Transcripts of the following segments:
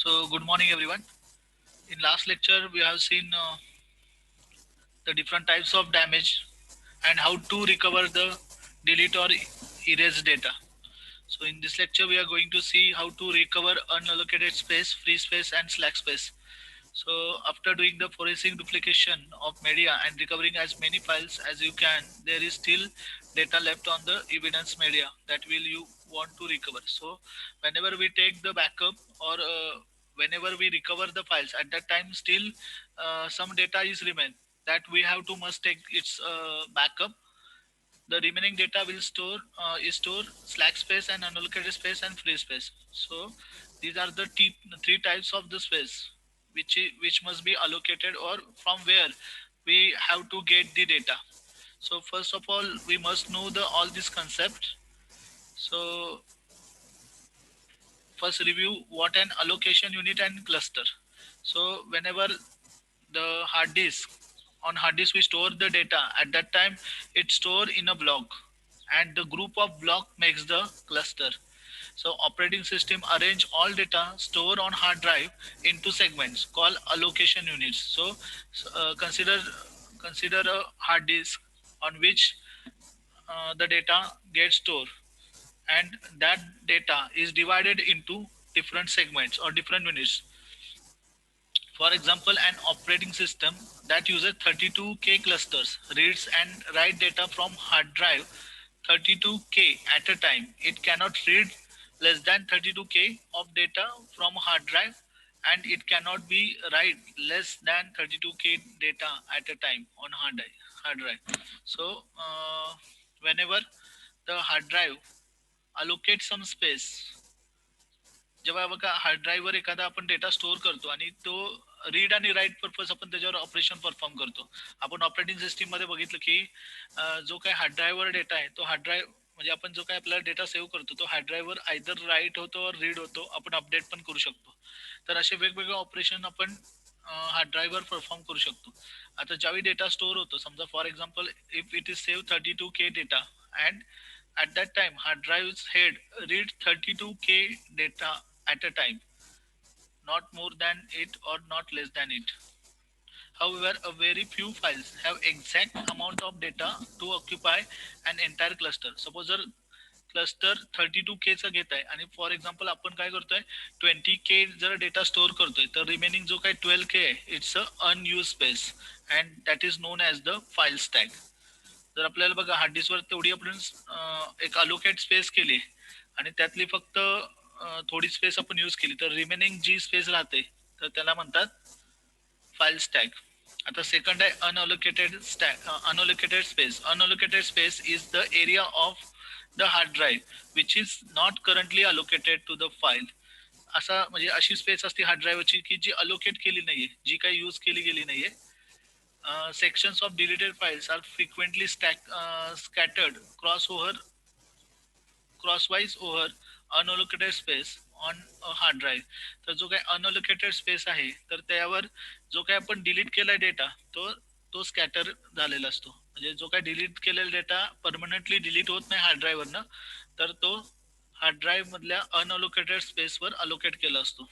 So, good morning, everyone. In last lecture, we have seen the different types of damage and how to recover the delete or erase data. So, in this lecture, we are going to see how to recover unallocated space, free space, and slack space. So, after doing the forensic duplication of media and recovering as many files as you can, there is still data left on the evidence media that will you want to recover. So, whenever we take the backup or whenever we recover the files, at that time still some data is remain that we have to must take its backup. The remaining data will store is store slack space and unallocated space and free space. So these are the three types of the space which must be allocated or from where we have to get the data. So first of all, we must know the all this concept. So first review what an allocation unit and cluster. So whenever the hard disk on hard disk we store the data, at that time it's stored in a block and the group of block makes the cluster. So operating system arrange all data stored on hard drive into segments called allocation units. So consider a hard disk on which the data gets stored, and that data is divided into different segments or different units. For example, an operating system that uses 32K clusters reads and write data from hard drive 32K at a time. It cannot read less than 32K of data from hard drive, and it cannot be write less than 32K data at a time on hard drive. So whenever the hard drive allocate some space, जेव्हा बघा hard ड्राईव्हवर एखादा आपण data store करतो आणि तो read आणि right purpose आपण त्याच्यावर ऑपरेशन परफॉर्म करतो. आपण ऑपरेटिंग सिस्टीम मध्ये बघितलं की जो काही हार्ड ड्राईव्हवर डेटा आहे तो हार्ड ड्राईव्ह म्हणजे आपण जो काही आपला डेटा सेव्ह करतो तो हार्ड ड्राईव्हवर आयदर राईट होतो और रीड होतो, आपण अपडेट पण करू शकतो. तर असे वेगवेगळे ऑपरेशन आपण हार्ड ड्राईव्हवर परफॉर्म करू शकतो. आता ज्यावेळी डेटा स्टोअर होतो, समजा for example if it is save 32K data and at that time hard drive's head read 32K data at a time, not more than it or not less than it. However, a very few files have exact amount of data to occupy an entire cluster. Suppose जर cluster 32K चा घेत आहे आणि for example आपण काय करतोय 20K जर data store करतोय तर रिमेनिंग जो काही 12K आहे it's a unused space and that is known as the file stack. जर आपल्याला बघा हार्ड डिस्कवर तेवढी आपण एक अलोकेट स्पेस केली आणि त्यातली फक्त थोडी स्पेस आपण यूज केली तर रिमेनिंग जी स्पेस राहते तर त्याला म्हणतात फाईल स्टॅक. आता सेकंड आहे unallocated stack unallocated space. Unallocated space is the area of the hard drive which is not currently allocated to the file. असा म्हणजे अशी स्पेस असते हार्ड ड्राईव्हची की जी अलोकेट केली नाहीये, जी काही यूज केली गेली नाहीये. Sections of deleted files are frequently scattered crosswise over unallocated space on a hard drive. तर जो काही अनअलोकेटेड स्पेस आहे तर त्यावर जो काही आपण डिलीट केलाय डेटा तो तो स्कॅटर झालेला असतो. म्हणजे जो काही डिलीट केलेला डेटा परमनंटली डिलीट होत नाही हार्ड ड्राईव्हवरनं, तर तो हार्ड ड्राईव्ह मधल्या अनअलोकेटेड स्पेसवर अलोकेट केला असतो.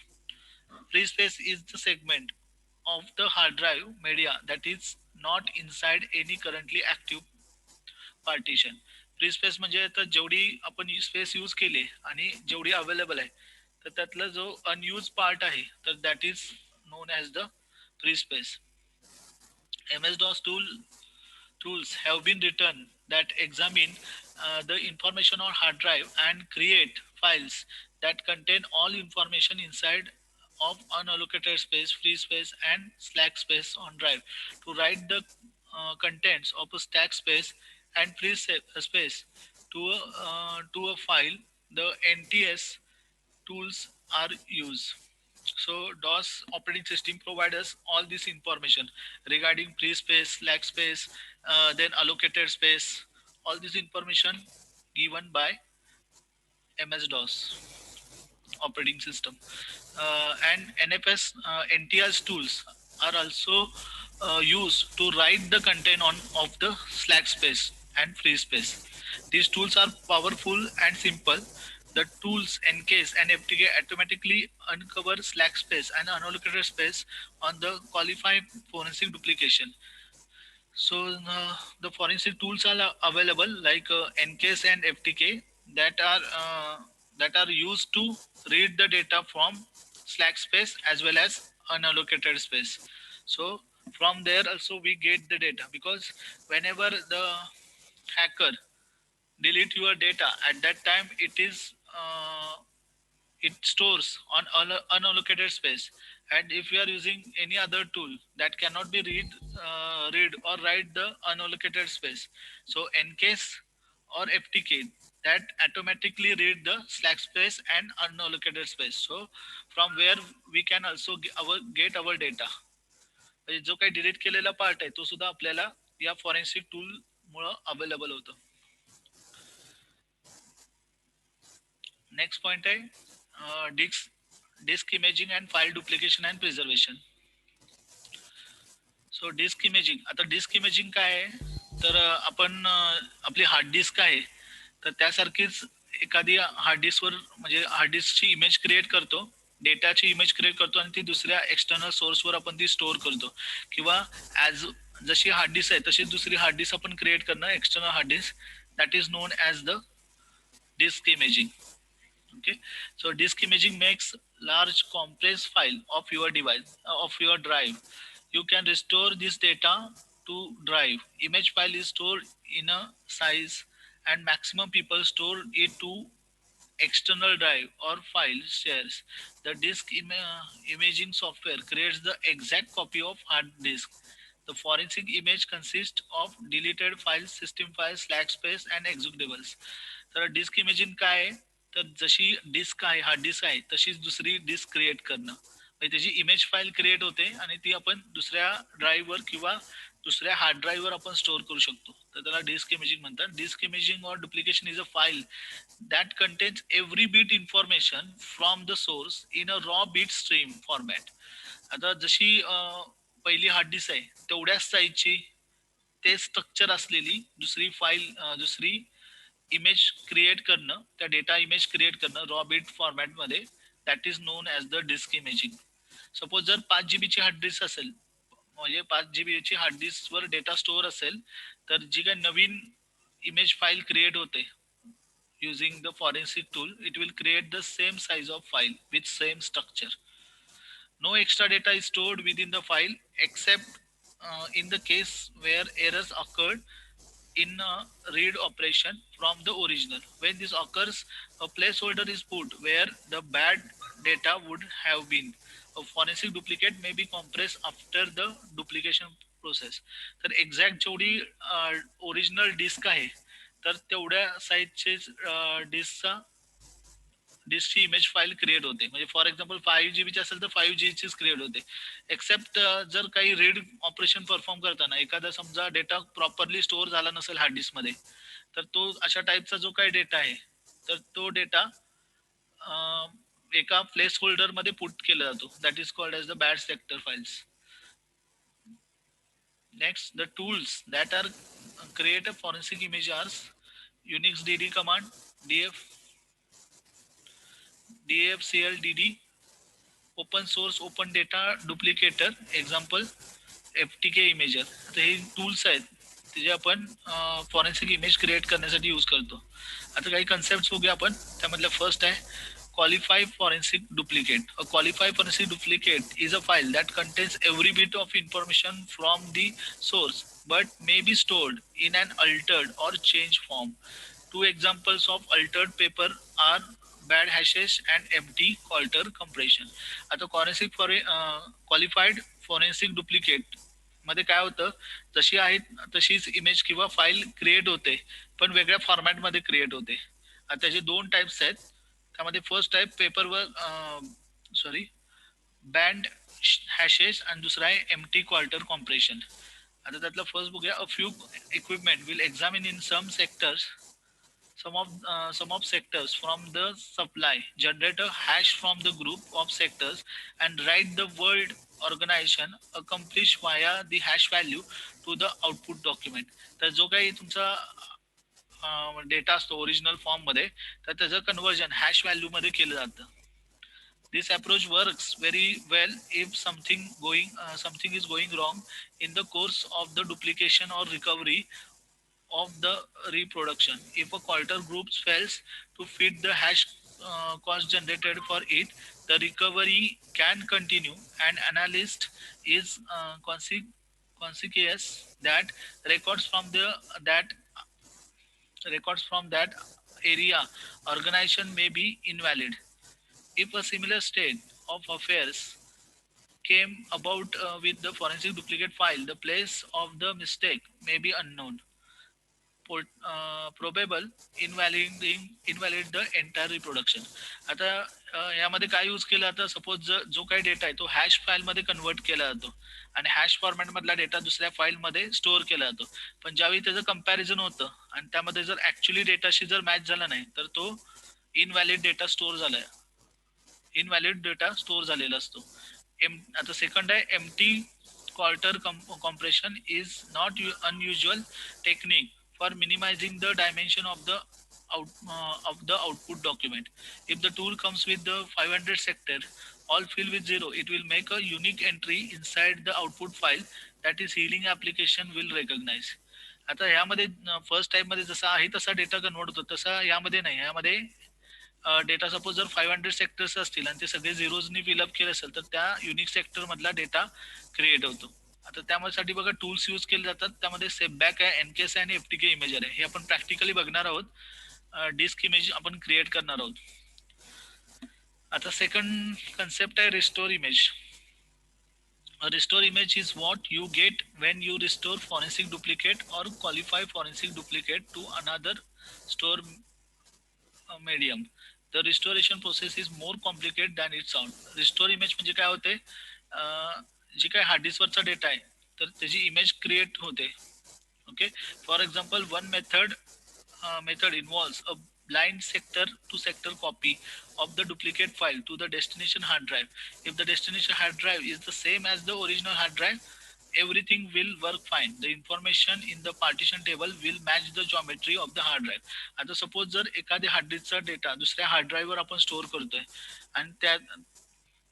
Free space is the segment of the hard drive media that is not inside any currently active partition. Free space म्हणजे आता जेवढी आपण स्पेस यूज केली आणि जेवढी अवेलेबल आहे तर त्यातला जो अनयूज पार्ट आहे तर that is known as the free space. MS-DOS tools have been written that examine the information on hard drive and create files that contain all information inside of unallocated space, free space, and slack space on drive. To write the contents of a stack space and free space to a file, the NTS tools are used. So DOS operating system provides us all this information regarding free space, slack space, then allocated space, all this information given by MS-DOS operating system. And NFS NTS tools are also used to write the content of the slack space and free space. These tools are powerful and simple. the tools encase and FTK automatically uncover slack space and unallocated space on the qualified forensic duplication. So the forensic tools are available like NCASE and FTK that are used to read the data from slack space as well as unallocated space. So from there also we get the data, because whenever the hacker delete your data, at that time it stores on unallocated space. And if you are using any other tool that cannot be read or write the unallocated space, so encase or FTK that automatically read the slack space and unallocated space. So from where we can also get our data, म्हणजे जो काही delete केलेला part आहे तो सुद्धा आपल्याला या forensic tool मुळे अवेलेबल होतं. नेक्स्ट पॉइंट आहे disk imaging and file duplication and preservation. So disk imaging, आता डिस्क इमेजिंग काय आहे, तर आपण आपली हार्ड डिस्क आहे तर त्यासारखीच एखादी हार्ड डिस्कवर म्हणजे हार्ड डिस्कची इमेज क्रिएट करतो, डेटाची इमेज क्रिएट करतो आणि ती दुसऱ्या एक्सटर्नल सोर्सवर आपण ती स्टोअर करतो. किंवा ॲज जशी हार्ड डिस्क आहे तशी दुसरी हार्ड डिस्क आपण क्रिएट करणं, external hard disk, that is known as the disk imaging. Okay, so disk imaging makes large compressed file of your device of your drive. You can restore this data to drive. Image file is stored in a size and maximum people store it to external drive or file shares. The imaging software creates the exact copy of hard disk. The forensic image consists of deleted files, system files, slack space, and executables. तर disk imaging काय आहे, तर जशी disk आहे hard disk आहे तशीच दुसरी disk create करणं, म्हणजे त्याची इमेज फाईल क्रिएट होते आणि ती आपण दुसऱ्या ड्राईव्हवर किंवा दुसऱ्या हार्ड ड्राईव्हवर आपण स्टोअर करू शकतो. तर त्याला डिस्क इमेजिंग म्हणतात. डिस्क इमेजिंग और duplication is a file that contains every bit information from the source in a raw bit stream format. आता जशी पहिली हार्ड डिस्क आहे तेवढ्याच साईजची ते स्ट्रक्चर असलेली दुसरी फाईल, दुसरी इमेज क्रिएट करणं, त्या डेटा इमेज क्रिएट करणं रॉ बिट फॉर्मॅटमध्ये, that is known as the disk imaging. Suppose जर 5 GB ची हार्ड डिस्क असेल, म्हणजे 5 GB ची हार्ड डिस्कवर डेटा स्टोअर असेल, तर जी काही नवीन इमेज फाईल क्रिएट होते using the forensic tool, it will create the same size of file with same structure. No extra data is stored within the file except in the case where errors occurred in a read operation from the original. When this occurs, a placeholder is put where the bad data would have been. A forensic duplicate may be compressed after the duplication process. तर exact जेवढी original disk आहे तर तेवढ्या साईजचे डिस्कचा डिस्कची image file create होते. म्हणजे for example 5 GB असेल तर 5 GB क्रिएट होते. एक्सेप्ट जर काही रीड ऑपरेशन परफॉर्म करताना एखादा समजा डेटा प्रॉपरली स्टोअर झाला नसेल हार्ड डिस्कमध्ये, तर तो अशा टाईपचा जो काही डेटा आहे तर तो डेटा एका प्लेस होल्डर मध्ये पुट केला जातो, that is called as the bad sector files. Next, the tools that are create a forensic image are Unix DD command, DF DFCLDD, open source open data duplicator, example FTK imager. आता हे tools आहेत ते जे आपण forensic image create करण्यासाठी use करतो. आता काही कन्सेप्ट बघूया आपण. त्यामधलं फर्स्ट आहे qualified forensic duplicate. A qualified forensic duplicate is a file that contains every bit of information from the source but may be stored in an altered or changed form. Two examples of altered paper are bad hashes and empty quarter compression. आता qualified forensic duplicate मध्ये काय होतं, जशी आहे तशीच image किंवा file create होते पण वेगळ्या फॉर्मॅटमध्ये क्रिएट होते. आता त्याचे दोन टाइप्स आहेत. त्यामध्ये फर्स्ट टाइप पेपरवर बँड हॅशेस आणि दुसरा आहे एम्प्टी क्वार्टर कॉम्प्रेशन. आता त्यातला फर्स्ट बघूया. A few equipment will examine in some of sectors from the supply, generate a hash from the group of sectors and write the word organization accomplished via the hash value to the output document. तर जो काही तुमचा data असतो original form मध्ये, तर त्याचं conversion hash value मध्ये केलं जातं. This approach works very well if something is going wrong in the course of the duplication or recovery of the reproduction. If a quarter group fails to fit the hash cost generated for it, the recovery can continue. And analyst is conscious that records from that records from that area organization may be invalid. If a similar state of affairs came about with the forensic duplicate file, the place of the mistake may be unknown. Probable invalid the entire reproduction. आता यामध्ये काय use केलं जातं, suppose जो काही data आहे तो hash file मध्ये कन्वर्ट केला जातो आणि हॅश फॉर्मॅट मधला डेटा दुसऱ्या फाईल मध्ये स्टोअर केला जातो. पण ज्यावेळी त्याचं कम्पॅरिझन होतं आणि त्यामध्ये जर ऍक्च्युली डेटाशी जर मॅच झाला नाही तर तो इनव्हॅलिड डेटा स्टोअर झालाय, इनव्हॅलिड डेटा स्टोअर झालेला असतो. आता सेकंड आहे empty quarter compression is not unusual technique for minimizing the dimension of the output document. If the tool comes with the 500 sector all filled with zero, it will make a unique entry inside the output file that is healing application will recognize. आता यामध्ये first type मध्ये जसा आहे तसा data convert होतो, तसा यामध्ये नाही. यामध्ये डेटा सपोज जर 500 सेक्टर्स असतील आणि ते सगळे झिरोजनी फिलअप केले असेल तर त्या युनिक सेक्टर मधला डेटा क्रिएट होतो. आता त्यासाठी बघा टूल्स यूज केले जातात, त्यामध्ये सेपबॅक आहे, एनकेस आहे आणि एफटीके इमेजर आहे. हे आपण प्रॅक्टिकली बघणार आहोत. डिस्क इमेज आपण क्रिएट करणार आहोत. आता सेकंड कन्सेप्ट आहे restore image. A restore image is what you get when you restore forensic duplicate or qualify forensic duplicate to another store medium. The restoration process is more complicated than it sounds. Restore image म्हणजे काय होते, जी काय hard डिस्कवरचा data आहे तर त्याची image create होते. Okay, for example one method involves a blind sector to sector copy of the duplicate file to the destination hard drive. If the destination hard drive is the same as the original hard drive, everything will work fine. The information in the partition table will match the geometry of the hard drive. आता suppose जर एखाद्या hard डिस्कचा data दुसऱ्या hard ड्राईव्हवर आपण store करतोय आणि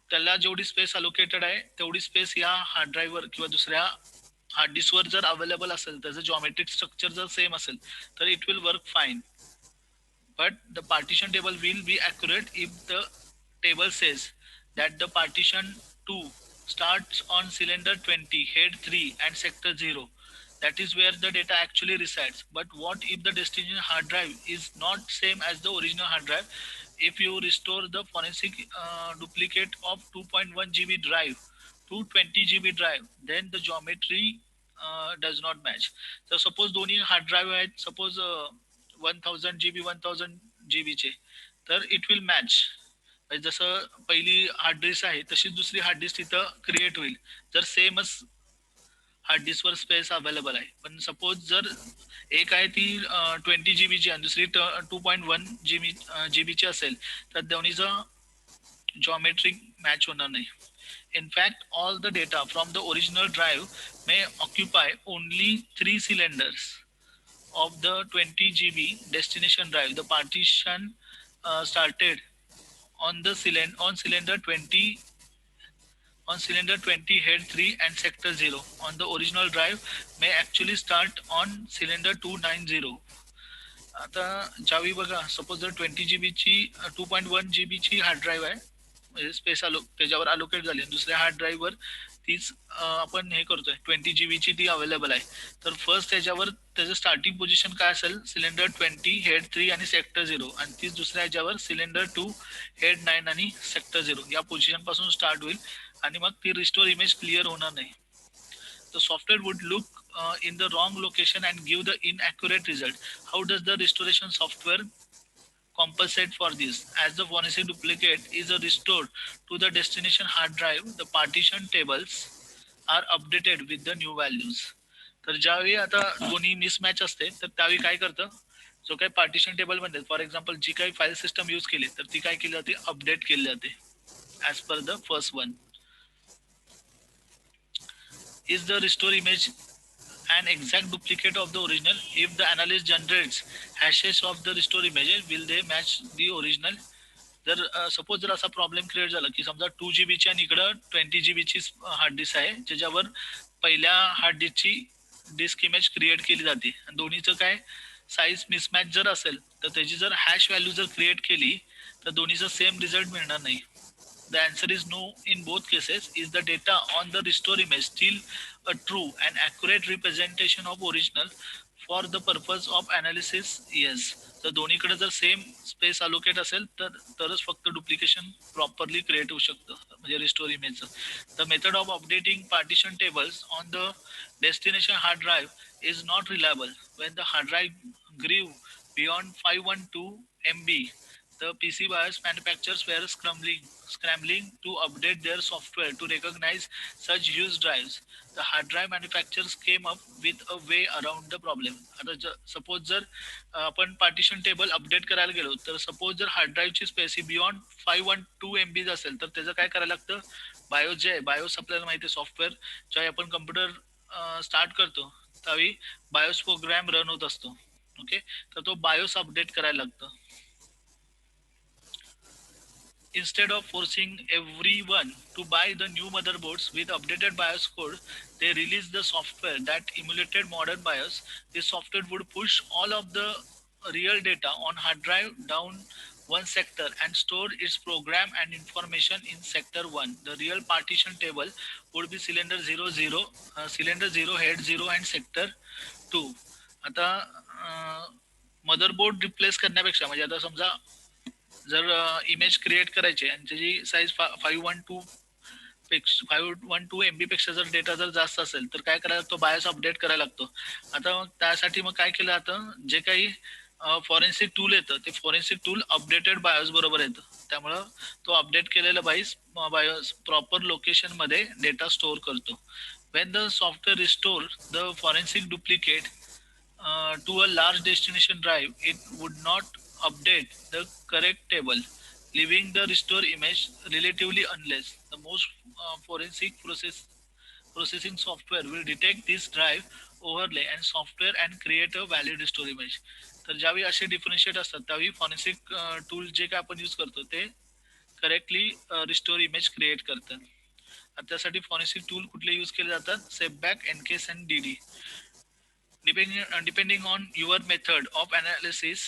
त्याला जेवढी space allocated आहे तेवढी स्पेस या हार्ड ड्राईव्हवर किंवा दुसऱ्या हार्ड डिस्कवर जर अवेलेबल असेल, त्याचं जॉमेट्रिक स्ट्रक्चर जर सेम असेल तर it will work fine. But the partition table will be accurate if the table says that the partition 2 starts on cylinder 20, head 3 and sector 0. That is where the data actually resides. But what if the destination hard drive is not same as the original hard drive? If you restore the forensic duplicate of 2.1 GB drive to 20 GB drive, then the geometry does not match. So suppose दोन्ही hard drive आहेत, suppose 1000 GB 1000 GB चे, तर it will match. जसं पहिली hard disk आहे तशीच दुसरी hard disk तिथं क्रिएट होईल जर सेमच हार्ड डिस्कवर स्पेस अवेलेबल आहे. पण सपोज जर एक आहे ती 20 GB ची आणि दुसरी 2.1 GB ची असेल तर दोन्हीचं जॉमेट्रिक मॅच होणार नाही. In fact, all the data from the original drive may occupy only 3 cylinders of the 20 GB destination drive. The partition started on cylinder 20 head 3 and sector 0 on the original drive may actually start on cylinder 290. आता ज्यावेळी बघा suppose जर 20 GB ची 2.1 GB ची hard drive आहे, space त्याच्यावर allocate झाली, दुसऱ्या हार्ड ड्राईव्हवर तीच आपण हे करतोय 20 GB ची ती अवेलेबल आहे, तर फर्स्ट त्याच्यावर त्याचं स्टार्टिंग पोझिशन काय असेल, सिलेंडर 20 हेड 3 आणि सेक्टर 0, आणि तीच दुसऱ्या ह्याच्यावर सिलेंडर 2 हेड 9 आणि सेक्टर 0 या पोझिशन पासून स्टार्ट होईल आणि मग ती रिस्टोर इमेज क्लिअर होणार नाही. The software would look in the wrong location and give the inaccurate result. How does the restoration software compensate for this? As the forensic duplicate is restored to the destination hard drive, the partition tables are updated with the new values. तर ज्यावेळी आता दोन्ही mismatch असते तर त्यावेळी काय करतं, जो काही पार्टिशन टेबल मध्ये फॉर एक्झाम्पल जी काही फाईल सिस्टम यूज केली तर ती काय केली जाते, अपडेट केली जाते as per the first one. Is the restore image an exact duplicate of the original. If the analyst generates hashes of the restore images, will they match the original? जर suppose जर असा problem create झाला की समजा 2 GB आणि इकडं 20 GB ची hard disk आहे, ज्याच्यावर पहिल्या हार्ड डिस्कची डिस्क इमेज क्रिएट केली जाते, दोन्हीचं काय साईज मिसमॅच जर असेल तर त्याची जर हॅश व्हॅल्यू जर क्रिएट केली तर दोन्हीचा सेम रिझल्ट मिळणार नाही. The answer is no in both cases. Is the data on the restore image still a true and accurate representation of original for the purpose of analysis? Yes. तर दोन्हीकडे जर same space allocate असेल तर तरच फक्त duplication properly create होऊ शकतं म्हणजे रिस्टोर इमेजचं. The method of updating partition tables on the destination hard drive is not reliable. When the hard drive grew beyond 512 MB, the PC BIOS manufacturers were scrambling to update their software to recognize such huge drives. The hard drive manufacturers came up with a way around the problem. आता suppose जर आपण partition table update करायला गेलो तर suppose जर hard ड्राईव्हची space ही beyond 512 MB असेल तर त्याचं काय करायला लागतं, बायोस जे आहे, बायोस आपल्याला माहिती आहे सॉफ्टवेअर ज्यावेळी आपण कम्प्युटर स्टार्ट करतो त्यावेळी बायोस प्रोग्राम रन होत असतो. ओके, तर तो बायोस अपडेट करायला लागतं. Instead of forcing everyone to buy the new motherboards with updated BIOS code, they released the software that emulated modern BIOS. This software would push all of the real data on hard drive down one sector and store its program and information in sector 1. The real partition table would be cylinder 00, cylinder 0, head 0 and sector 2. आता motherboard replace करण्यापेक्षा म्हणजे आता समजा जर image create करायची आणि त्याची size 512 MB पेक्षा जर डेटा जर जास्त असेल तर काय करायला लागतो, बायोस अपडेट करायला लागतो. आता मग त्यासाठी मग काय केलं जातं, जे काही फॉरेन्सिक टूल येतं ते फॉरेन्सिक टूल अपडेटेड बायोस बरोबर येतं. त्यामुळं तो अपडेट केलेला बायोस प्रॉपर लोकेशन मध्ये डेटा स्टोअर करतो. Wien the software restore the forensic duplicate to a large destination drive, it would not update the correct table, leaving the restore image relatively unless the most forensic processing software will detect this drive overlay and software and create a valid restore image. तर ज्यावेळी असे differentiate असतात त्यावेळी forensic tool जे काय आपण use करतो ते करेक्टली रिस्टोर इमेज क्रिएट करतात. त्यासाठी फॉरेन्सिक टूल कुठले यूज केले जातात, SafeBack, EnCase and DD. Depending on your method of analysis,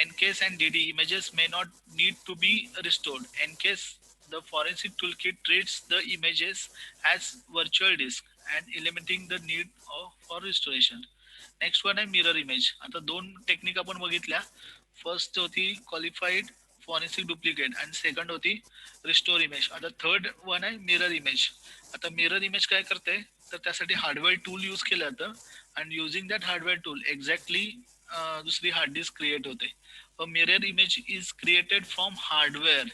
NCASE and DD images may not need to be restored. NCASE, the forensic toolkit, treats the images as virtual disk and eliminating the need for restoration. Next one आहे mirror image. आता दोन technique आपण बघितल्या. First होती qualified forensic duplicate आणि second होती restore image. आता third one आहे मिरर इमेज. आता मिरर इमेज काय करते तर त्यासाठी हार्डवेअर टूल यूज केलं जातं and using that hardware tool exactly दुसरी hard disk create होते. A mirror image is created from hardware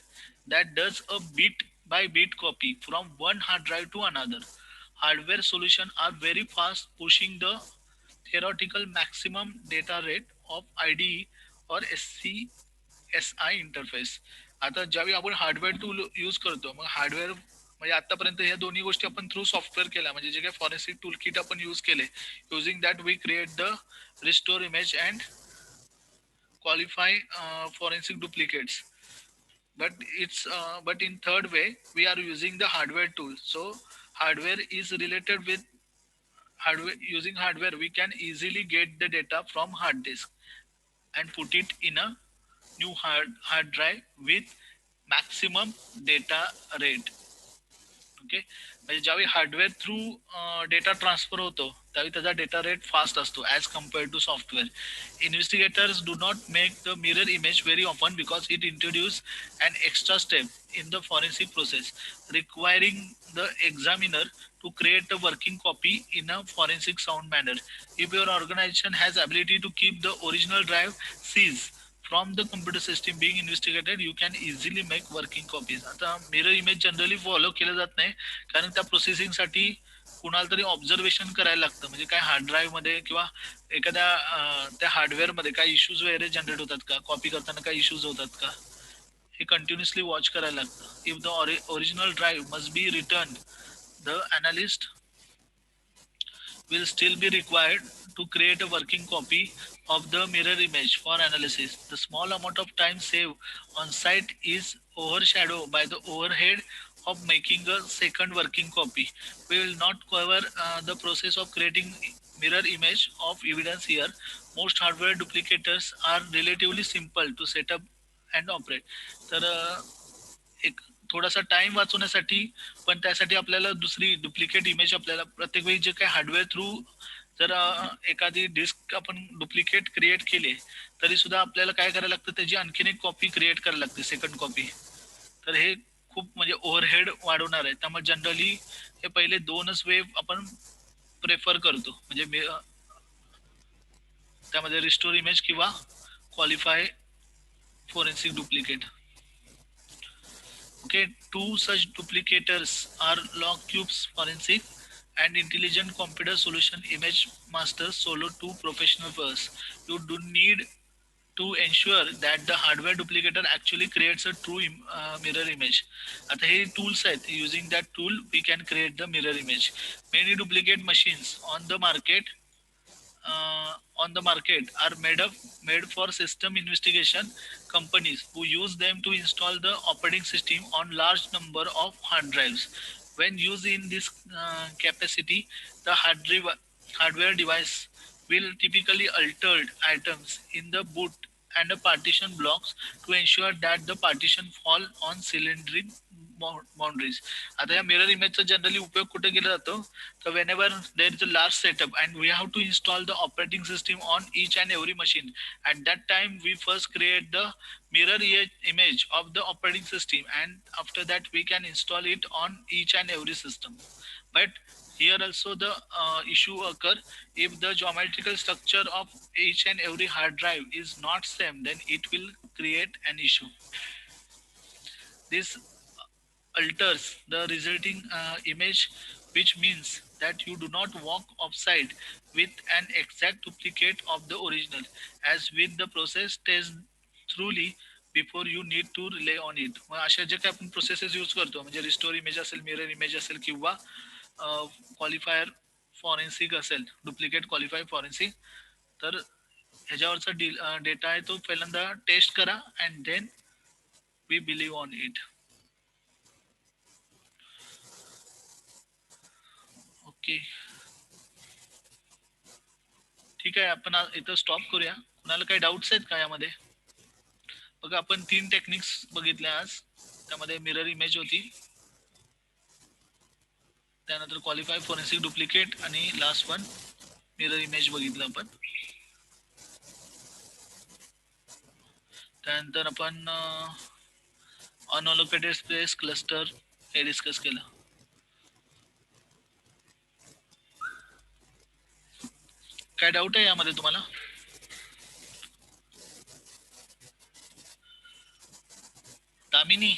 that does a bit by bit copy from one hard drive to another. Hardware solutions are very fast, pushing the theoretical maximum data rate of IDE or SI interface. आता ज्यावेळी आपण hardware tool use करतो मग hardware म्हणजे आतापर्यंत ह्या दोन्ही गोष्टी आपण थ्रू सॉफ्टवेअर केल्या, म्हणजे जे काही फॉरेन्सिक टूल किट आपण यूज केले, using that we create the restore image and qualify forensic duplicates. But in third way we are using the hardware tool. So hardware is related with hardware. Using hardware we can easily get the data from hard disk and put it in a new hard drive with maximum data rate. Okay, म्हणजे ज्यावेळी hardware through data transfer होतो त्यावेळी त्याचा data rate fast असतो as compared to software. Investigators do not make the mirror image very often because it introduce an extra step in the forensic process, requiring the examiner to create a working copy in a forensic sound manner. If your organization has ability to keep the original drive seized from the computer system being investigated, you can easily make working copies. आता mirror image generally follow केलं जात नाही कारण त्या प्रोसेसिंगसाठी कुणाला तरी observation करायला लागतं, म्हणजे काय हार्ड ड्राईव्ह मध्ये किंवा एखाद्या त्या हार्डवेअर मध्ये काय इश्यूज वगैरे जनरेट होतात का, कॉपी करताना काय इश्यूज होतात का, हे कंटिन्युअसली वॉच करायला लागतं. If the original drive must be return, the analyst will still be required to create a working copy of the mirror image for analysis. The small amount of time saved on site is overshadowed by the overhead of making a second working copy. We will not cover the process of creating mirror image of evidence here. Most hardware duplicators are relatively simple to set up and operate. तर एक थोडासा time वाचवण्यासाठी पण त्यासाठी आपल्याला दुसरी duplicate image आपल्याला प्रत्येक वेळी जे काही हार्डवेअर थ्रू जर एखादी डिस्क आपण डुप्लिकेट क्रिएट केली तरी सुद्धा आपल्याला काय करायला लागतं त्याची आणखीन एक कॉपी क्रिएट करायला लागते सेकंड कॉपी. तर हे खूप म्हणजे ओव्हरहेड वाढवणार आहे त्यामुळे जनरली हे पहिले दोनच वेब आपण प्रेफर करतो म्हणजे त्यामध्ये रिस्टोर इमेज किंवा qualify forensic duplicate. Okay, two such duplicators are Logcube's Forensic and Intelligent Computer Solution Image Master Solo 2 Professional First. You do need to ensure that the hardware duplicator actually creates a true mirror image. आता हे tools आहेत. Using that tool, we can create the mirror image. Many duplicate machines on the market are made for system investigation companies who use them to install the operating system on large number of hard drives. When used in this capacity, the hardware device will typically alter items in the boot and the partition blocks to ensure that the partition fall on cylindrical boundaries. आता या mirror इमेजचा generally उपयोग कुठे केला जातो तर whenever there is a large setup and we have to install the operating system on each and every machine, at that time we first create the mirror image of the operating system and after that we can install it on each and every system. But here also the issue occur if the geometrical structure of each and every hard drive is not same, then it will create an issue. This alters the resulting image, which means that you do not walk offside with an exact duplicate of the original, as with the process test truly before you need to rely on it. मग अशा जे काही आपण processes use करतो म्हणजे restore image असेल mirror image असेल किंवा क्वालिफायर फॉरेन्सिक असेल डुप्लिकेट क्वालिफाय फॉरेन्सिक तर ह्याच्यावरचा डेटा आहे तो पहिल्यांदा टेस्ट करा and then we believe on it. Okay ठीक आहे आपण इथं स्टॉप करूया. कुणाला काही डाऊट्स आहेत का यामध्ये? बघा आपण 3 टेक्निक्स बघितल्या आज. त्यामध्ये मिरर इमेज होती, त्यानंतर क्वालिफाय फोरेन्सिक डुप्लिकेट आणि लास्ट वन मिरर इमेज बघितलं आपण. त्यानंतर आपण अनअलोकेटेड स्पेस क्लस्टर हे डिस्कस केलं. काय डाऊट आहे यामध्ये तुम्हाला? दामिनी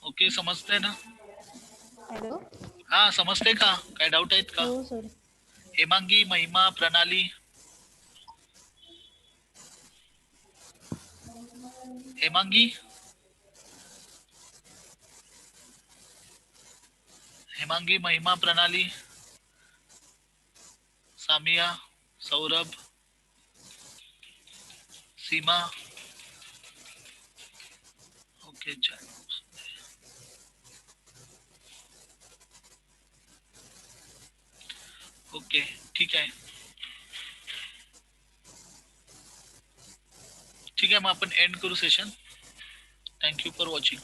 ओके समजतंय ना? हॅलो हा समजतंय का? काय डाऊट आहेत का? हो सर. हेमांगी महिमा प्रणाली हेमांगी हेमांगी महिमा प्रणाली सामिया सौरभ सीमा ओके ओके ठीक आहे ठीक आहे मग आपण एंड करू सेशन. Thank you for watching.